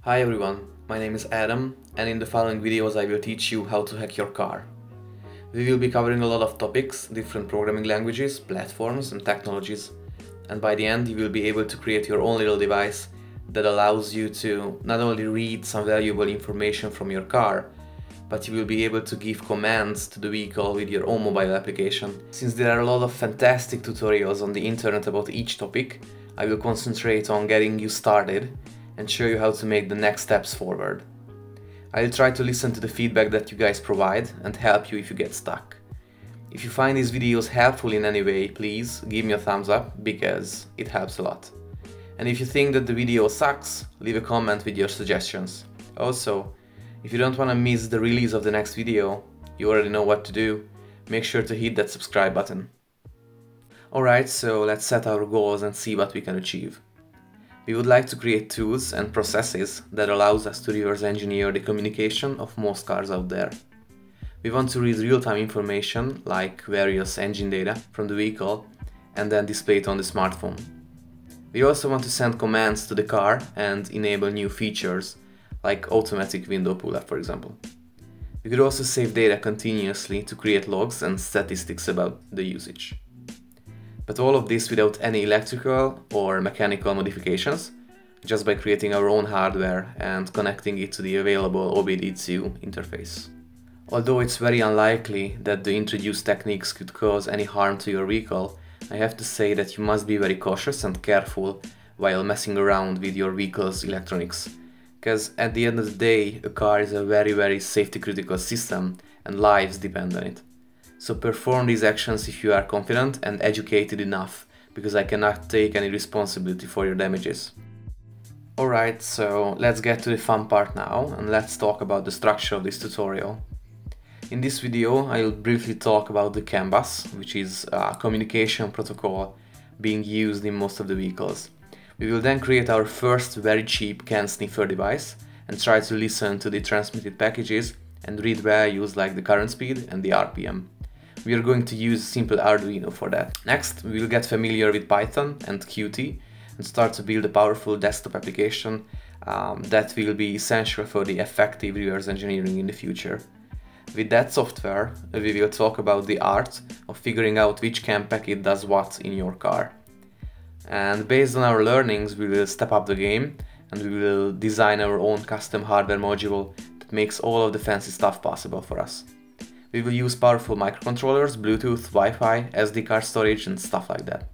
Hi everyone, my name is Adam, and in the following videos I will teach you how to hack your car. We will be covering a lot of topics, different programming languages, platforms and technologies, and by the end you will be able to create your own little device that allows you to not only read some valuable information from your car, but you will be able to give commands to the vehicle with your own mobile application. Since there are a lot of fantastic tutorials on the internet about each topic, I will concentrate on getting you started and show you how to make the next steps forward. I will try to listen to the feedback that you guys provide and help you if you get stuck. If you find these videos helpful in any way, please give me a thumbs up because it helps a lot. And if you think that the video sucks, leave a comment with your suggestions. Also, if you don't want to miss the release of the next video, you already know what to do. Make sure to hit that subscribe button. Alright, so let's set our goals and see what we can achieve. We would like to create tools and processes that allows us to reverse engineer the communication of most cars out there. We want to read real-time information like various engine data from the vehicle and then display it on the smartphone. We also want to send commands to the car and enable new features like automatic window pull-up, for example. We could also save data continuously to create logs and statistics about the usage. But all of this without any electrical or mechanical modifications, just by creating our own hardware and connecting it to the available OBD2 interface. Although it's very unlikely that the introduced techniques could cause any harm to your vehicle, I have to say that you must be very cautious and careful while messing around with your vehicle's electronics. Because at the end of the day, a car is a very safety critical system and lives depend on it. So perform these actions if you are confident and educated enough, because I cannot take any responsibility for your damages. Alright, so let's get to the fun part now and let's talk about the structure of this tutorial. In this video I will briefly talk about the CAN bus, which is a communication protocol being used in most of the vehicles. We will then create our first very cheap CAN sniffer device and try to listen to the transmitted packages and read values like the current speed and the RPM. We are going to use simple Arduino for that. Next, we will get familiar with Python and Qt and start to build a powerful desktop application that will be essential for the effective reverse engineering in the future. With that software, we will talk about the art of figuring out which CAN packet does what in your car. And based on our learnings, we will step up the game and we will design our own custom hardware module that makes all of the fancy stuff possible for us. We will use powerful microcontrollers, Bluetooth, Wi-Fi, SD card storage and stuff like that.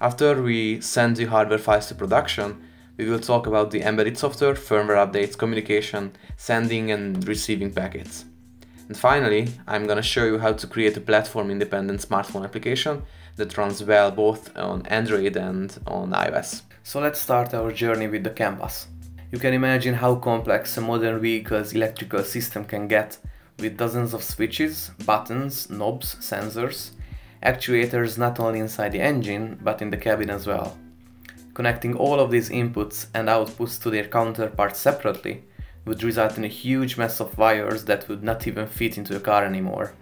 After we send the hardware files to production, we will talk about the embedded software, firmware updates, communication, sending and receiving packets. And finally, I'm gonna show you how to create a platform-independent smartphone application that runs well both on Android and on iOS. So let's start our journey with the CAN bus. You can imagine how complex a modern vehicle's electrical system can get, with dozens of switches, buttons, knobs, sensors, actuators not only inside the engine but in the cabin as well. Connecting all of these inputs and outputs to their counterparts separately would result in a huge mess of wires that would not even fit into a car anymore.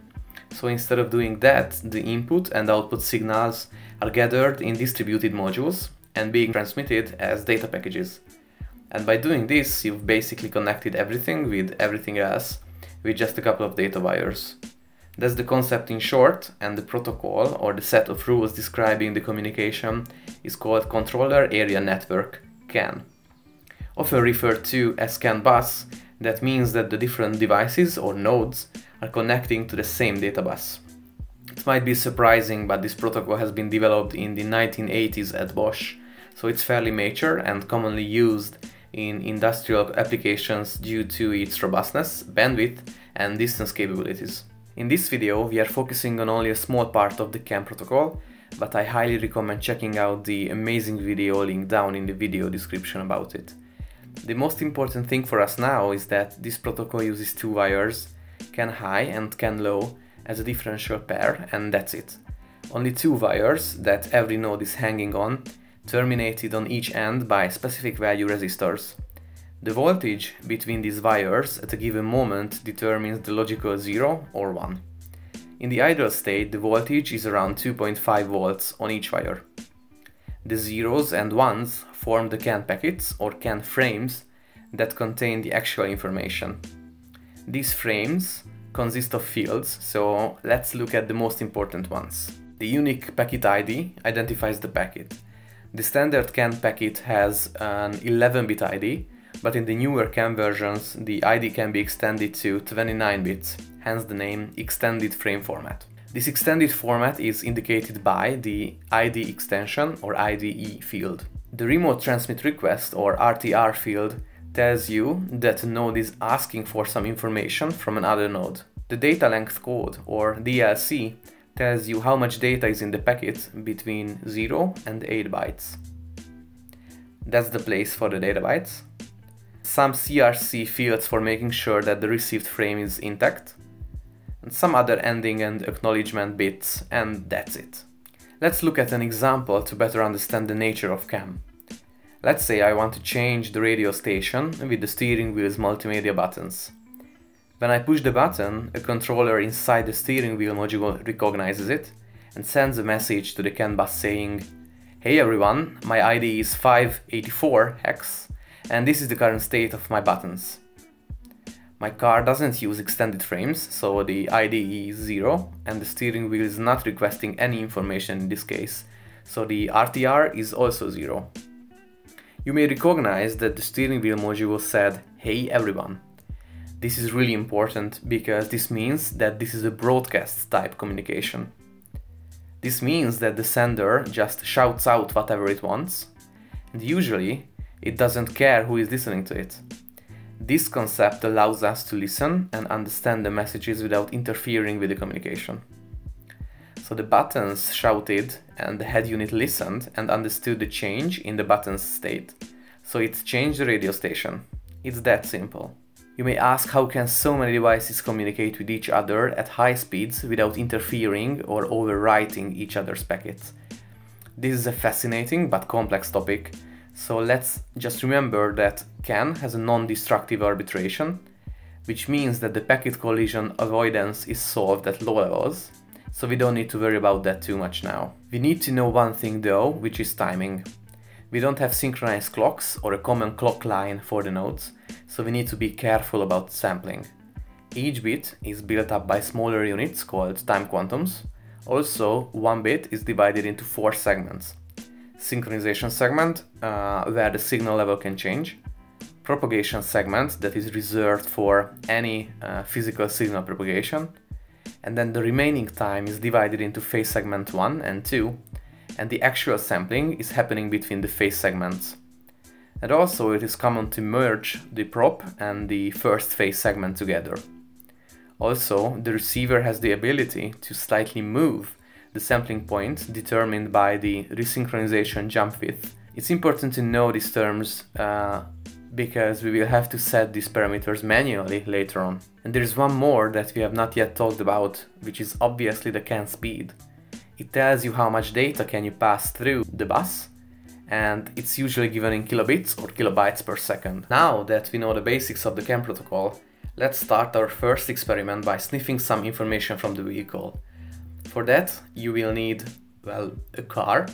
So instead of doing that, the input and output signals are gathered in distributed modules and being transmitted as data packages. And by doing this, you've basically connected everything with everything else with just a couple of data wires. That's the concept in short, and the protocol or the set of rules describing the communication is called Controller Area Network, CAN. Often referred to as CAN bus, that means that the different devices or nodes are connecting to the same data bus. It might be surprising, but this protocol has been developed in the 1980s at Bosch, so it's fairly mature and commonly used in industrial applications due to its robustness, bandwidth and distance capabilities. In this video we are focusing on only a small part of the CAN protocol, but I highly recommend checking out the amazing video linked down in the video description about it. The most important thing for us now is that this protocol uses two wires, CAN high and CAN low, as a differential pair, and that's it. Only two wires that every node is hanging on, terminated on each end by specific value resistors. The voltage between these wires at a given moment determines the logical 0 or 1. In the ideal state, the voltage is around 2.5 volts on each wire. The zeros and ones form the CAN packets or CAN frames that contain the actual information. These frames consist of fields, so let's look at the most important ones. The unique packet ID identifies the packet. The standard CAN packet has an 11-bit ID, but in the newer CAN versions the ID can be extended to 29 bits, hence the name extended frame format. This extended format is indicated by the ID extension or IDE field. The remote transmit request or RTR field tells you that a node is asking for some information from another node. The data length code or DLC tells you how much data is in the packet between 0 and 8 bytes. That's the place for the data bytes. Some CRC fields for making sure that the received frame is intact, and some other ending and acknowledgement bits, and that's it. Let's look at an example to better understand the nature of CAM. Let's say I want to change the radio station with the steering wheel's multimedia buttons. When I push the button, a controller inside the steering wheel module recognizes it and sends a message to the CAN bus saying, "Hey everyone, my ID is 584X and this is the current state of my buttons." My car doesn't use extended frames, so the ID is 0 and the steering wheel is not requesting any information in this case, so the RTR is also 0. You may recognize that the steering wheel module said, "Hey everyone." This is really important because this means that this is a broadcast type communication. This means that the sender just shouts out whatever it wants, and usually it doesn't care who is listening to it. This concept allows us to listen and understand the messages without interfering with the communication. So the buttons shouted and the head unit listened and understood the change in the button's state. So it changed the radio station. It's that simple. You may ask, how can so many devices communicate with each other at high speeds without interfering or overwriting each other's packets? This is a fascinating but complex topic, so let's just remember that CAN has a non-destructive arbitration, which means that the packet collision avoidance is solved at low levels, so we don't need to worry about that too much now. We need to know one thing though, which is timing. We don't have synchronized clocks or a common clock line for the nodes, so we need to be careful about sampling. Each bit is built up by smaller units called time quantums. Also, one bit is divided into 4 segments. Synchronization segment, where the signal level can change. Propagation segment, that is reserved for any physical signal propagation. And then the remaining time is divided into phase segment 1 and 2, and the actual sampling is happening between the phase segments. And also it is common to merge the prop and the first phase segment together. Also, the receiver has the ability to slightly move the sampling point determined by the resynchronization jump width. It's important to know these terms because we will have to set these parameters manually later on. And there is one more that we have not yet talked about, which is obviously the CAN speed. It tells you how much data can you pass through the bus, and it's usually given in kilobits or kilobytes per second. Now that we know the basics of the CAN protocol, let's start our first experiment by sniffing some information from the vehicle. For that, you will need, well, a car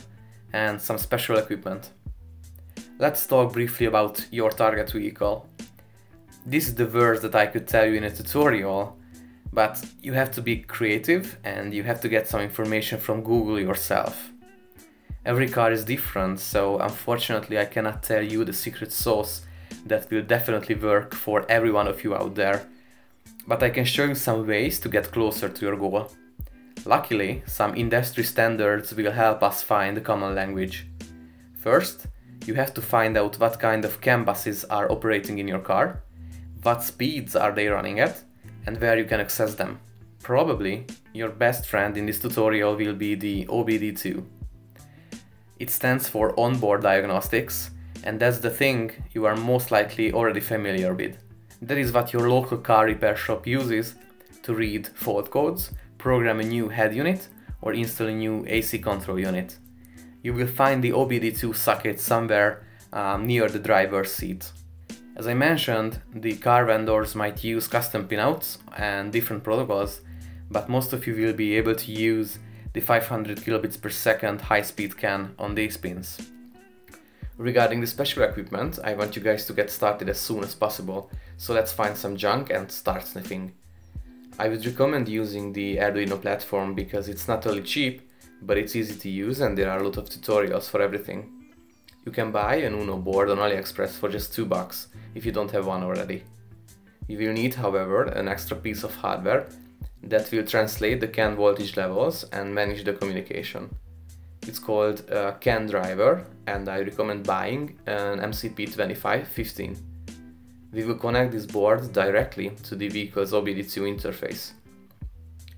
and some special equipment. Let's talk briefly about your target vehicle. This is the worst that I could tell you in a tutorial, but you have to be creative and you have to get some information from Google yourself. Every car is different, so unfortunately I cannot tell you the secret sauce that will definitely work for every one of you out there, but I can show you some ways to get closer to your goal. Luckily, some industry standards will help us find a common language. First, you have to find out what kind of CAN buses are operating in your car, what speeds are they running at, and where you can access them. Probably, your best friend in this tutorial will be the OBD2. It stands for onboard diagnostics, and that's the thing you are most likely already familiar with. That is what your local car repair shop uses to read fault codes, program a new head unit, or install a new AC control unit. You will find the OBD2 socket somewhere near the driver's seat. As I mentioned, the car vendors might use custom pinouts and different protocols, but most of you will be able to use the 500 kilobits per second high-speed CAN on these pins. Regarding the special equipment, I want you guys to get started as soon as possible, so let's find some junk and start sniffing. I would recommend using the Arduino platform because it's not only cheap, but it's easy to use and there are a lot of tutorials for everything. You can buy an Uno board on AliExpress for just $2 if you don't have one already. You will need, however, an extra piece of hardware that will translate the CAN voltage levels and manage the communication. It's called a CAN driver and I recommend buying an MCP2515. We will connect this board directly to the vehicle's OBD2 interface.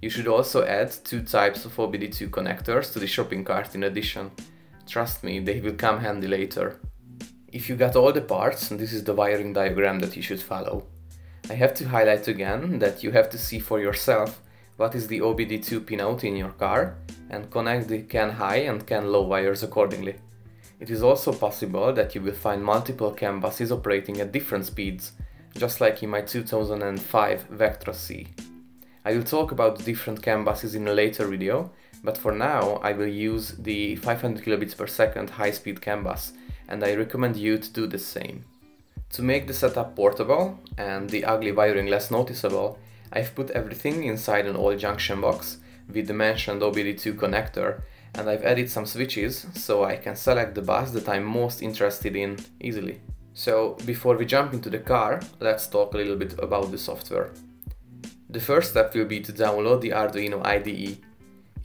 You should also add 2 types of OBD2 connectors to the shopping cart in addition. Trust me, they will come handy later. If you got all the parts, this is the wiring diagram that you should follow. I have to highlight again that you have to see for yourself what is the OBD2 pinout in your car and connect the CAN high and CAN low wires accordingly. It is also possible that you will find multiple CAN buses operating at different speeds, just like in my 2005 Vectra C. I will talk about the different CAN buses in a later video, but for now I will use the 500 kilobits per second high-speed CAN bus, and I recommend you to do the same. To make the setup portable and the ugly wiring less noticeable, I've put everything inside an old junction box with the mentioned OBD2 connector, and I've added some switches so I can select the bus that I'm most interested in easily. So before we jump into the car, let's talk a little bit about the software. The first step will be to download the Arduino IDE.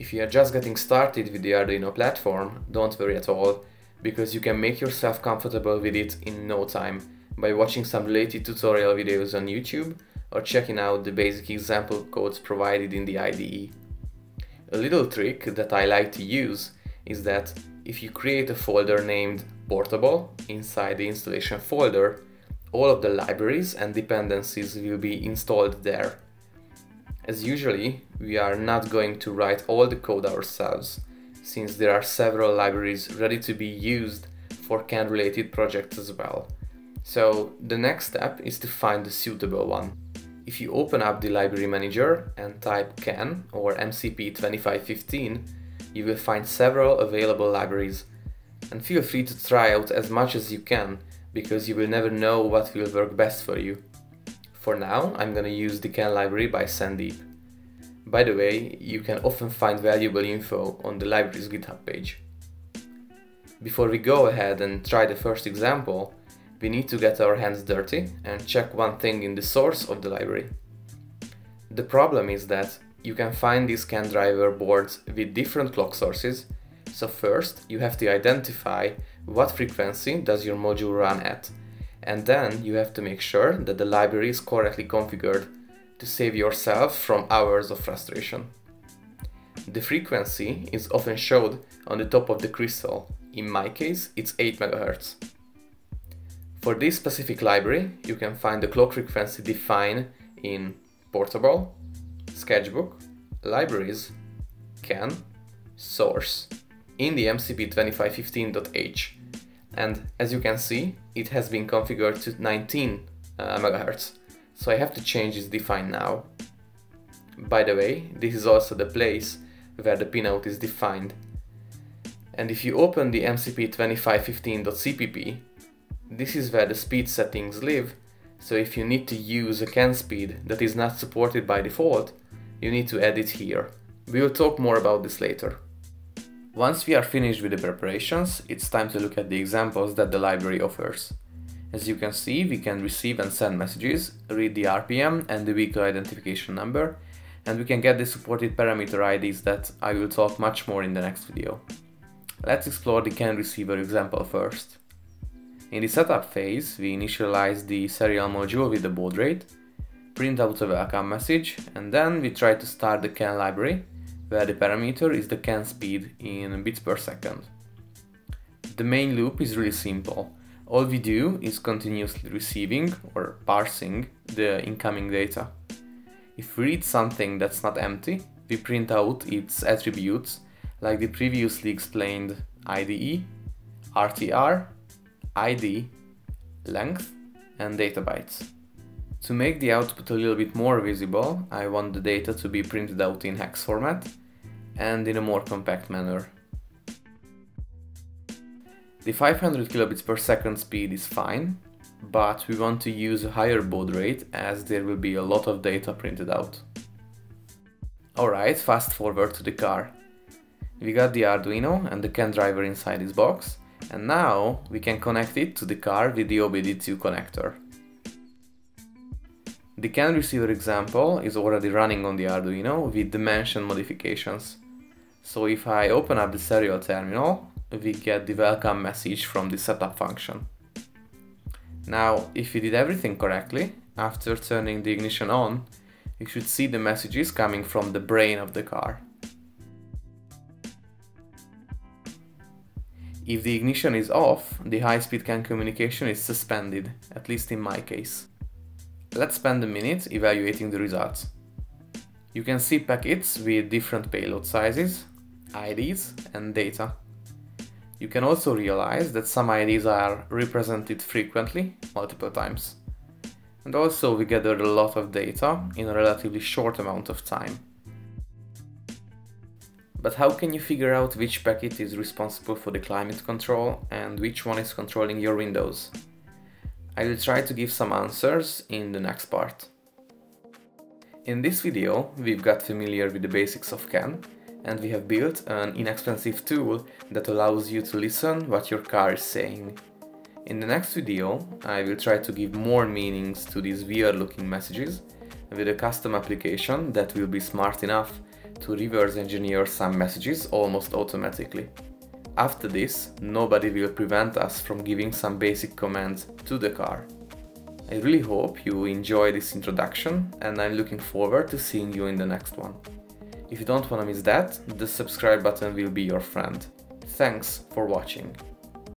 If you are just getting started with the Arduino platform, don't worry at all, because you can make yourself comfortable with it in no time by watching some related tutorial videos on YouTube or checking out the basic example codes provided in the IDE. A little trick that I like to use is that if you create a folder named Portable inside the installation folder, all of the libraries and dependencies will be installed there. As usually, we are not going to write all the code ourselves, since there are several libraries ready to be used for CAN related projects as well. So the next step is to find the suitable one. If you open up the library manager and type CAN or MCP2515, you will find several available libraries. And feel free to try out as much as you can, because you will never know what will work best for you. For now, I'm gonna use the CAN library by Sandeep. By the way, you can often find valuable info on the library's GitHub page. Before we go ahead and try the first example, we need to get our hands dirty and check one thing in the source of the library. The problem is that you can find these CAN driver boards with different clock sources, so first you have to identify what frequency does your module run at, and then you have to make sure that the library is correctly configured to save yourself from hours of frustration. The frequency is often showed on the top of the crystal. In my case, it's 8 MHz. For this specific library, you can find the clock frequency defined in Portable, Sketchbook, Libraries, CAN, Source, in the MCP2515.h. And as you can see, it has been configured to 19 MHz, so I have to change its define now. By the way, this is also the place where the pinout is defined. And if you open the MCP2515.cpp, this is where the speed settings live, so if you need to use a CAN speed that is not supported by default, you need to add it here. We will talk more about this later. Once we are finished with the preparations, it's time to look at the examples that the library offers. As you can see, we can receive and send messages, read the RPM and the vehicle identification number, and we can get the supported parameter IDs that I will talk much more in the next video. Let's explore the CAN receiver example first. In the setup phase, we initialize the serial module with the baud rate, print out a welcome message, and then we try to start the CAN library, where the parameter is the CAN speed in bits per second. The main loop is really simple. All we do is continuously receiving or parsing the incoming data. If we read something that's not empty, we print out its attributes like the previously explained IDE, RTR, ID, length, and data bytes. To make the output a little bit more visible, I want the data to be printed out in hex format and in a more compact manner. The 500 kilobits per second speed is fine, but we want to use a higher baud rate as there will be a lot of data printed out. Alright, fast forward to the car. We got the Arduino and the CAN driver inside this box, and now we can connect it to the car with the OBD2 connector. The CAN receiver example is already running on the Arduino with the mentioned modifications. So if I open up the serial terminal, we get the welcome message from the setup function. Now, if we did everything correctly, after turning the ignition on, you should see the messages coming from the brain of the car. If the ignition is off, the high-speed CAN communication is suspended, at least in my case. Let's spend a minute evaluating the results. You can see packets with different payload sizes, IDs and data. You can also realize that some IDs are represented frequently, multiple times. And also we gathered a lot of data in a relatively short amount of time. But how can you figure out which packet is responsible for the climate control and which one is controlling your windows? I will try to give some answers in the next part. In this video, we've got familiar with the basics of CAN, and we have built an inexpensive tool that allows you to listen what your car is saying. In the next video, I will try to give more meanings to these weird looking messages with a custom application that will be smart enough to reverse engineer some messages almost automatically. After this, nobody will prevent us from giving some basic commands to the car. I really hope you enjoy this introduction, and I'm looking forward to seeing you in the next one. If you don't want to miss that, the subscribe button will be your friend. Thanks for watching.